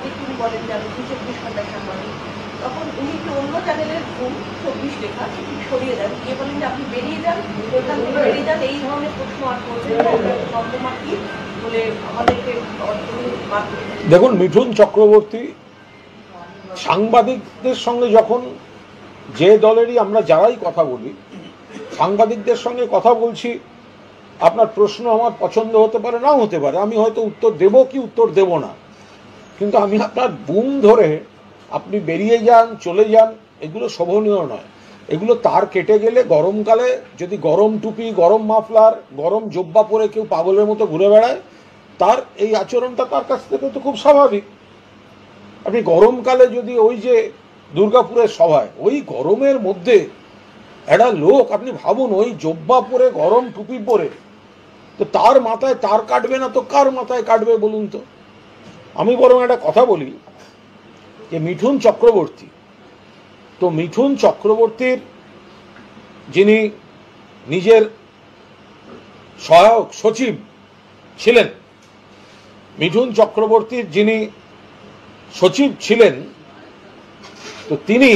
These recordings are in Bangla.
তিনি বলেন যে আমি ২৪ ঘন্টা সাংবাদিক, তখন উনি একটু অন্য চ্যানেলের 24 লেখা সেটি সরিয়ে দেন, গিয়ে বলেন যে আপনি বেরিয়ে যান, ওইখান থেকে বেরিয়ে যান, এই ধরনের প্রশ্ন আর করছেন না, নর্দমা কি বলে আমাদেরকে। দেখুন, মিঠুন চক্রবর্তী সাংবাদিকদের সঙ্গে যখন, যে দলেরই আমরা যারাই কথা বলি, সাংবাদিকদের সঙ্গে কথা বলছি, আপনার প্রশ্ন আমার পছন্দ হতে পারে, নাও হতে পারে, আমি হয়তো উত্তর দেব কি উত্তর দেব না, কিন্তু আমি আপনার বুম ধরে আপনি বেরিয়ে যান, চলে যান, এগুলো শোভনীয় নয়। এগুলো তার কেটে গেলে গরমকালে যদি গরম টুপি, গরম মাফলার, গরম জব্বা পরে কেউ পাগলের মতো ঘুরে বেড়ায়, তার এই আচরণটা তার কাছ থেকে তো খুব স্বাভাবিক। আপনি গরমকালে যদি ওই যে দুর্গাপুরের সভায় ওই গরমের মধ্যে একটা লোক, আপনি ভাবুন, ওই জব্বা পরে গরম টুপি পরে, তো তার মাথায় তার কাটবে না তো কার মাথায় কাটবে বলুন তো? আমি বরং একটা কথা বলি যে মিঠুন চক্রবর্তী, তো মিঠুন চক্রবর্তীর যিনি নিজের সহায়ক সচিব ছিলেন, মিঠুন চক্রবর্তীর যিনি সচিব ছিলেন, তো তিনি,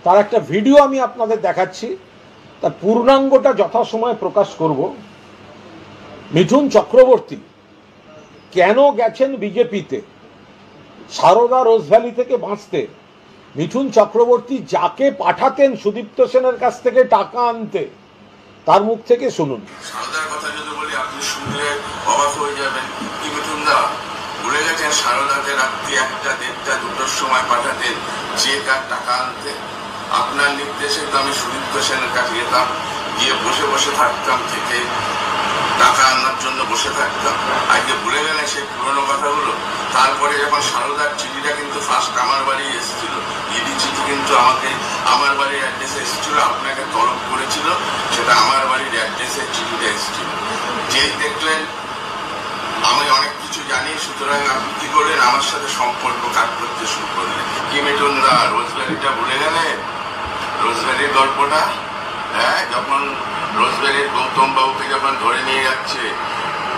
তার একটা ভিডিও আমি আপনাদের দেখাচ্ছি, তার পূর্ণাঙ্গটা যথাসময়ে প্রকাশ করব। মিঠুন চক্রবর্তী কেন গেছেন বিজেপিতে সারদা রোজভ্যালি থেকে বাঁচতে? মিঠুন চক্রবর্তী যাকে পাঠাতেন সুদীপ্ত সেনের কাছ থেকে টাকা আনতে, তার মুখ থেকে শুনুন। সারদার কথা যদি বলি, আপনি শুনলে অবাক হয়ে যাবেন। কি মিঠুন দা ভুলে গেছেন সারদাকে রাত্রি 1টা, 1:30, 2টোর সময় পাঠাতেন যে তার টাকা আনতে? আপনার নির্দেশে তো আমি সুদীপ্ত সেনের কাছে যেতাম, গিয়ে বসে বসে থাকতাম, থেকে টাকা আনার জন্য বসে থাকতাম। আজকে ভুলে গেলেন সেই পুরোনো কথাগুলো? তারপরে যখন সারদার চিঠিটা কিন্তু ফার্স্ট আমার বাড়ি এসেছিল, ইডি চিঠি কিন্তু আমাকে আমার বাড়ির অ্যাড্রেসে এসেছিল, আপনাকে তলব করেছিল, সেটা আমার বাড়ির অ্যাড্রেসে চিঠিটা এসেছিল। যেই দেখলেন আমি অনেক কিছু জানি, সুতরাং আপনি কি করলেন, আমার সাথে সম্পর্ক কাট করতে শুরু করলেন। কি মিঠুন দা রোজভ্যালিটা ভুলে গেলেন? রোজভ্যালির গল্পটা, হ্যাঁ, যখন রোজভ্যালির গৌতম বাবুকে যখন ধরে নিয়ে যাচ্ছে,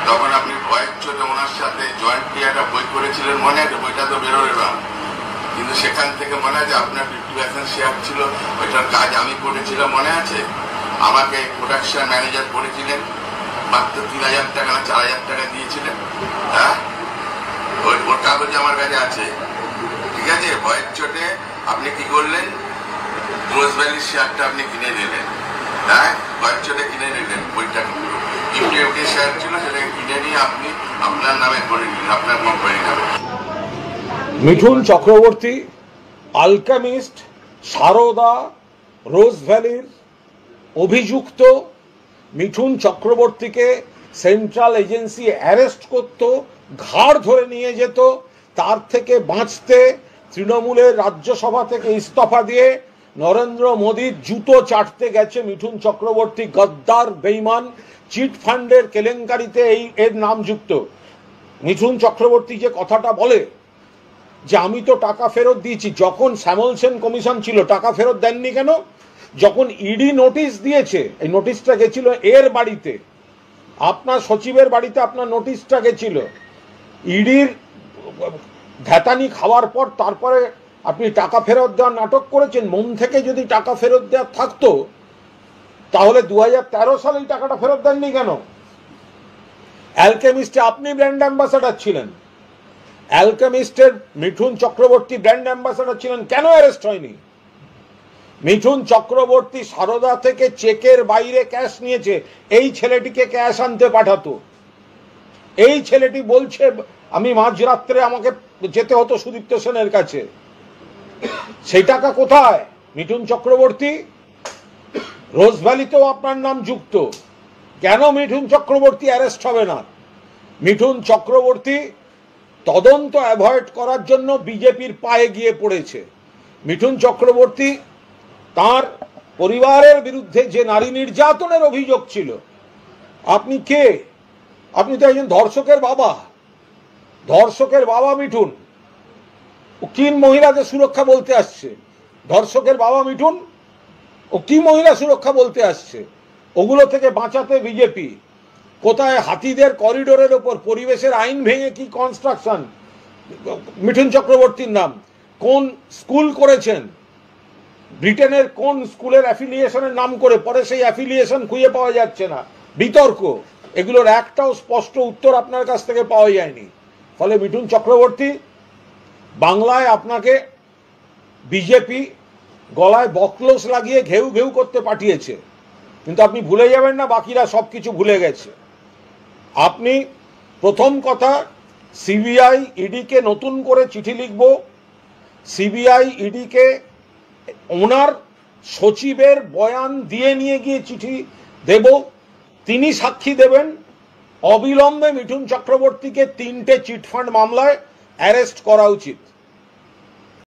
তখন আপনি ভয়ের চোটে ওনার সাথে জয়েন্টলি একটা বই করেছিলেন, মনে আছে? বইটা তো বেরোয় না, কিন্তু সেখান থেকে মনে আছে আপনার 50% শেয়ার ছিল, ওইটার কাজ আমি করেছিলাম, মনে আছে? আমাকে প্রোডাকশন ম্যানেজার করেছিলেন, মাত্র 3000 টাকা না 4000 টাকা দিয়েছিলেন। হ্যাঁ, ওর কাগজ আমার কাছে আছে, ঠিক আছে? ভয়ের চোটে আপনি কি করলেন, রোজভ্যালির শেয়ারটা আপনি কিনে নিলেন। হ্যাঁ, ভয়ের চোটে কিনে নিলেন বইটা, 50 শেয়ার ছিল, সেটাকে কিনে নিয়ে আপনি আপনার নামে করে নিলেন, আপনার কোম্পানির নামে। মিঠুন চক্রবর্তী আলকেমিস্ট, সারদা, রোজভ্যালির অভিযুক্ত। মিঠুন চক্রবর্তীকে সেন্ট্রাল এজেন্সি অ্যারেস্ট করত, ঘাড় ধরে নিয়ে যেত। তার থেকে বাঁচতে তৃণমূলের রাজ্যসভা থেকে ইস্তফা দিয়ে নরেন্দ্র মোদীর জুতো চাটতে গেছে মিঠুন চক্রবর্তী। গদ্দার, বেঈমান, চিট ফান্ডের কেলেঙ্কারিতে এর নাম যুক্ত। মিঠুন চক্রবর্তী যে কথাটা বলে যে আমি তো টাকা ফেরত দিয়েছি, যখন শ্যামল সেন কমিশন ছিল টাকা ফেরত দেননি কেন? যখন ইডি নোটিশ দিয়েছে, এই নোটিশটা গেছিল এর বাড়িতে, আপনার সচিবের বাড়িতে আপনার নোটিশটা গেছিল, ইডির ঘাতানি খাওয়ার পর তারপরে আপনি টাকা ফেরত দেওয়ার নাটক করেছেন। মন থেকে যদি টাকা ফেরত দেওয়ার থাকতো তাহলে 2013 সালে এই টাকাটা ফেরত দেননি কেন? অ্যালকেমিস্টে আপনি ব্র্যান্ড অ্যাম্বাসাডার ছিলেন, অ্যালকেমিস্টের মিঠুন চক্রবর্তী ব্র্যান্ড অ্যাম্বাসাডার ছিলেন, কেন অ্যারেস্ট হয়নি? মিঠুন চক্রবর্তী সারদা থেকে চেকের বাইরে ক্যাশ নিয়েছে, এই ছেলেটিকে ক্যাশ আনতে পাঠাতো। এই ছেলেটি বলছে আমি মাঝরাত্রে আমাকে যেতে হতো সুদীপ্ত সেনের কাছে। সেই টাকা কোথায়? মিঠুন চক্রবর্তী, রোজভ্যালিতেও আপনার নাম যুক্ত, কেন মিঠুন চক্রবর্তী অ্যারেস্ট হবে না? মিঠুন চক্রবর্তী তদন্ত অ্যাভয়েড করার জন্য বিজেপির পায়ে গিয়ে পড়েছে। মিঠুন চক্রবর্তী তার পরিবারের বিরুদ্ধে যে নারী নির্যাতনের অভিযোগ ছিল, আপনি কে? আপনি তো একজন ধর্ষকের বাবা, ধর্ষকের বাবা মিঠুন। ও কি মহিলাদের সুরক্ষা বলতে আসছে? ধর্ষকের বাবা মিঠুন, ও কি মহিলা সুরক্ষা বলতে আসছে? ওগুলো থেকে বাঁচাতে বিজেপি কোথায়? হাতিদের করিডোরের ওপর পরিবেশের আইন ভেঙে কি কনস্ট্রাকশন, মিঠুন চক্রবর্তীর নাম, কোন স্কুল করেছেন, ব্রিটেনের কোন স্কুলের অ্যাফিলিয়েশনের নাম করে পরে সেই অ্যাফিলিয়েশন খুঁজে পাওয়া যাচ্ছে না, বিতর্ক, এগুলোর একটাও স্পষ্ট উত্তর আপনার কাছ থেকে পাওয়া যায়নি। ফলে মিঠুন চক্রবর্তী, বাংলায় আপনাকে বিজেপি গলায় বকলস লাগিয়ে ঘেউ ঘেউ করতে পাঠিয়েছে, কিন্তু আপনি ভুলে যাবেন না বাকিরা সবকিছু ভুলে গেছে। আপনি প্রথম কথা, সিবিআই ইডিকে নতুন করে চিঠি লিখব, সিবিআই ইডিকে ওনার সচিবের বয়ান দিয়ে নিয়ে গিয়ে চিঠি দেব, তিনি সাক্ষী দেবেন, অবিলম্বে মিঠুন চক্রবর্তীকে 3টে চিটফান্ড মামলায় অ্যারেস্ট করা উচিত।